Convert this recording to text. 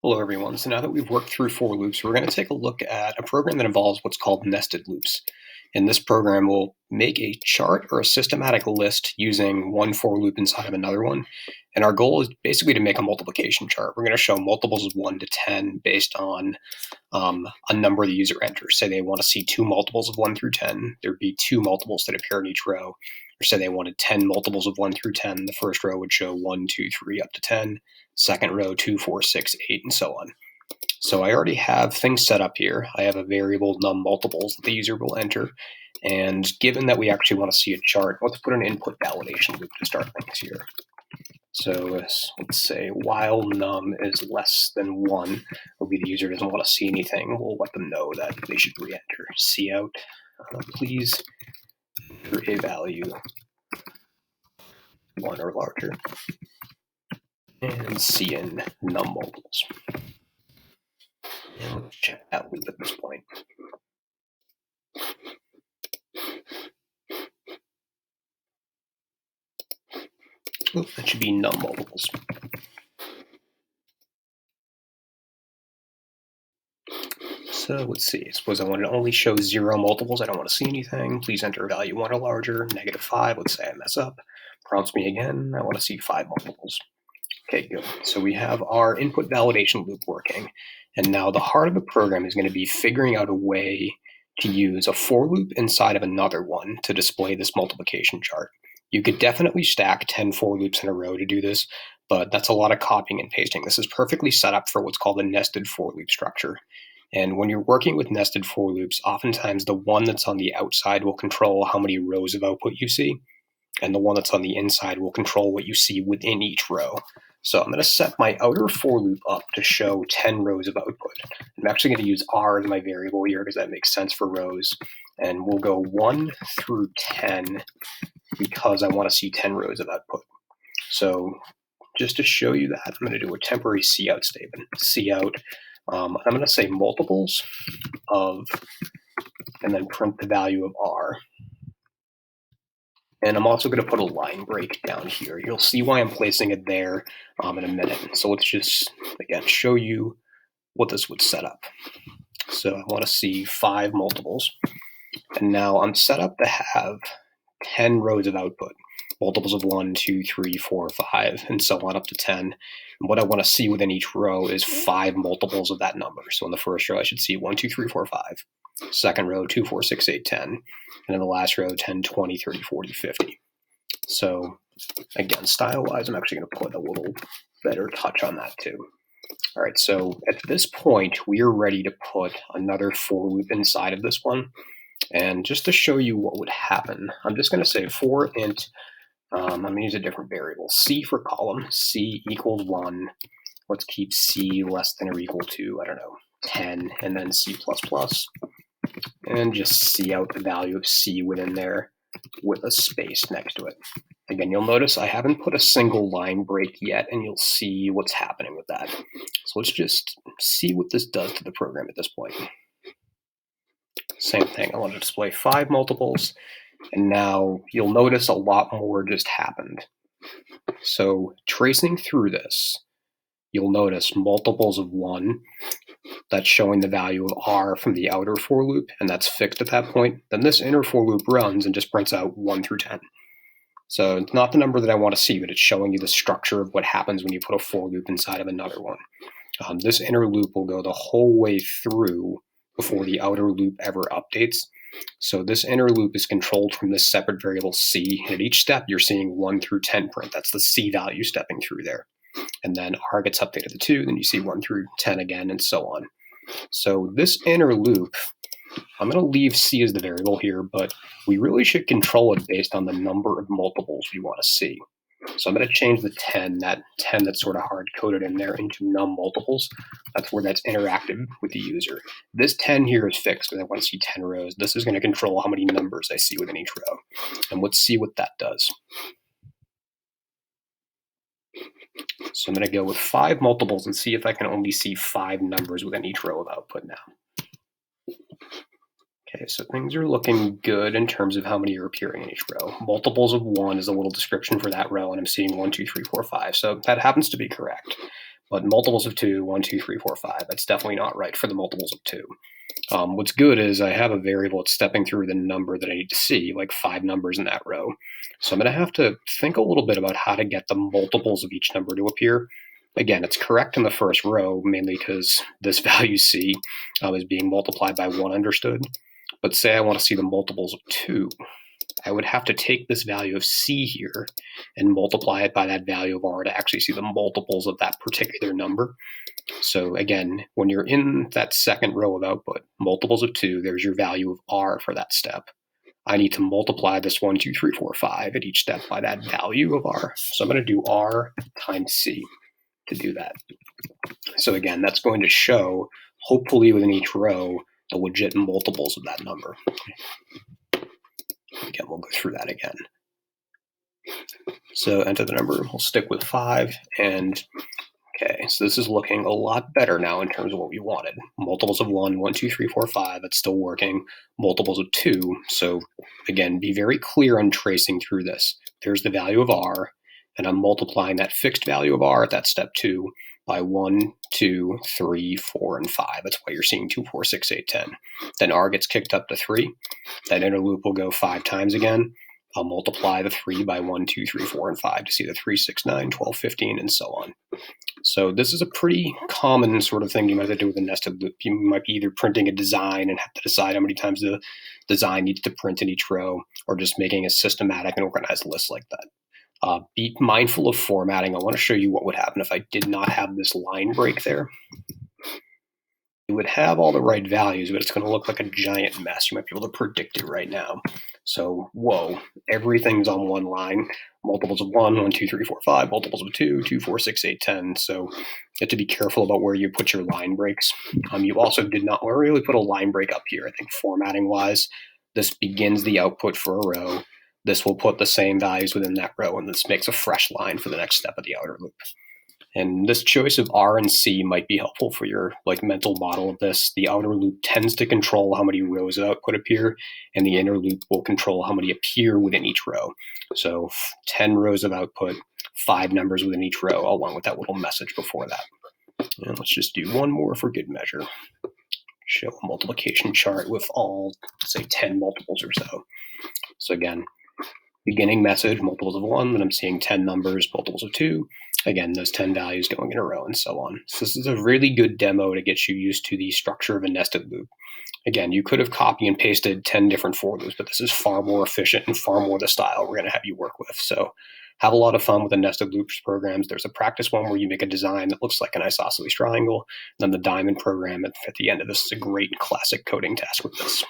Hello, everyone. So now that we've worked through for loops, we're going to take a look at a program that involves what's called nested loops. In this program, we'll make a chart or a systematic list using one for loop inside of another one. And our goal is basically to make a multiplication chart. We're going to show multiples of 1 to 10 based on a number the user enters. Say they want to see two multiples of 1 through 10. There'd be two multiples that appear in each row. Or say they wanted 10 multiples of 1 through 10. The first row would show 1, 2, 3 up to 10. Second row, 2, 4, 6, 8, and so on. So I already have things set up here. I have a variable num multiples that the user will enter. And given that we actually want to see a chart, let's put an input validation loop to start things here. So let's say while num is less than 1, will be the user doesn't want to see anything. We'll let them know that they should re-enter. Cout, please enter a value 1 or larger. And cin num multiples. And let's check that loop at this point. Ooh, that should be num multiples. So let's see. Suppose I want to only show 0 multiples. I don't want to see anything. Please enter a value 1 or larger. -5. Let's say I mess up. Prompts me again. I want to see 5 multiples. Okay, good. So we have our input validation loop working. And now the heart of the program is going to be figuring out a way to use a for loop inside of another one to display this multiplication chart. You could definitely stack 10 for loops in a row to do this, but that's a lot of copying and pasting. This is perfectly set up for what's called a nested for loop structure. And when you're working with nested for loops, oftentimes the one that's on the outside will control how many rows of output you see, and the one that's on the inside will control what you see within each row. So I'm going to set my outer for loop up to show 10 rows of output. I'm actually going to use R as my variable here because that makes sense for rows. And we'll go 1 through 10 because I want to see 10 rows of output. So just to show you that, I'm going to do a temporary cout statement. Cout, I'm going to say multiples of, and then print the value of R. And I'm also going to put a line break down here. You'll see why I'm placing it there in a minute. So let's just, again, show you what this would set up. So I want to see 5 multiples. And now I'm set up to have 10 rows of output. Multiples of 1, 2, 3, 4, 5, and so on up to 10. And what I want to see within each row is 5 multiples of that number. So in the first row, I should see 1, 2, 3, 4, 5. Second row, 2, 4, 6, 8, 10. And in the last row, 10, 20, 30, 40, 50. So again, style-wise, I'm actually going to put a little better touch on that too. All right, so at this point, we are ready to put another for loop inside of this one. And just to show you what would happen, I'm just going to say for int, I'm going to use a different variable, c for column, c equals 1. Let's keep c less than or equal to, I don't know, 10, and then c++, and just cout the value of c within there with a space next to it. Again, you'll notice I haven't put a single line break yet, and you'll see what's happening with that. So let's just see what this does to the program at this point. Same thing, I want to display 5 multiples, and now you'll notice a lot more just happened. So tracing through this, you'll notice multiples of 1. That's showing the value of R from the outer for loop, and that's fixed at that point. Then this inner for loop runs and just prints out 1 through 10. So it's not the number that I want to see, but it's showing you the structure of what happens when you put a for loop inside of another one. This inner loop will go the whole way through before the outer loop ever updates. So this inner loop is controlled from this separate variable c, and at each step you're seeing 1 through 10 print. That's the c value stepping through there. And then R gets updated to 2, then you see 1 through 10 again, and so on. So this inner loop, I'm going to leave c as the variable here, but we really should control it based on the number of multiples we want to see. So I'm going to change the 10, that 10 that's sort of hard-coded in there, into num multiples. That's where that's interactive with the user. This 10 here is fixed because I want to see 10 rows. This is going to control how many numbers I see within each row. And let's see what that does. So I'm going to go with 5 multiples and see if I can only see 5 numbers within each row of output now. Okay, so things are looking good in terms of how many are appearing in each row. Multiples of 1 is a little description for that row, and I'm seeing 1, 2, 3, 4, 5. So that happens to be correct. But multiples of 2, 1, 2, 3, 4, 5, that's definitely not right for the multiples of 2. What's good is I have a variable that's stepping through the number that I need to see, like 5 numbers in that row. So I'm going to have to think a little bit about how to get the multiples of each number to appear. Again, it's correct in the first row, mainly because this value c is being multiplied by 1 understood. But say I want to see the multiples of 2. I would have to take this value of c here and multiply it by that value of r to actually see the multiples of that particular number. So again, when you're in that second row of output, multiples of 2, there's your value of r for that step. I need to multiply this 1, 2, 3, 4, 5 at each step by that value of r. So I'm going to do r times c to do that. So again, that's going to show, hopefully within each row, the legit multiples of that number. Again, we'll go through that again. So enter the number, we'll stick with 5, and okay, so this is looking a lot better now in terms of what we wanted. Multiples of 1, 1, 2, 3, 4, 5, that's still working. Multiples of 2, so again, be very clear on tracing through this. There's the value of r, and I'm multiplying that fixed value of r at that step 2 by 1, 2, 3, 4, and 5. That's why you're seeing 2, 4, 6, 8, 10. Then r gets kicked up to 3. That inner loop will go 5 times again. I'll multiply the 3 by 1, 2, 3, 4, and 5 to see the 3, 6, 9, 12, 15, and so on. So this is a pretty common sort of thing you might have to do with a nested loop. You might be either printing a design and have to decide how many times the design needs to print in each row, or just making a systematic and organized list like that. Be mindful of formatting. I want to show you what would happen if I did not have this line break there. It would have all the right values, but it's going to look like a giant mess. You might be able to predict it right now. So, whoa, everything's on one line. Multiples of 1, 1, 2, 3, 4, 5. Multiples of 2, 2, 4, 6, 8, 10. So you have to be careful about where you put your line breaks. You also did not really put a line break up here. I think formatting-wise, this begins the output for a row. This will put the same values within that row, and this makes a fresh line for the next step of the outer loop. And this choice of R and C might be helpful for your mental model of this. The outer loop tends to control how many rows of output appear, and the inner loop will control how many appear within each row. So 10 rows of output, 5 numbers within each row, along with that little message before that. And let's just do one more for good measure. Show a multiplication chart with all, say, 10 multiples or so. So again, beginning message, multiples of 1, then I'm seeing 10 numbers, multiples of 2. Again, those 10 values going in a row and so on. So this is a really good demo to get you used to the structure of a nested loop. Again, you could have copy and pasted 10 different for loops, but this is far more efficient and far more the style we're going to have you work with. So have a lot of fun with the nested loops programs. There's a practice one where you make a design that looks like an isosceles triangle, and then the diamond program at the end of this is a great classic coding task with this.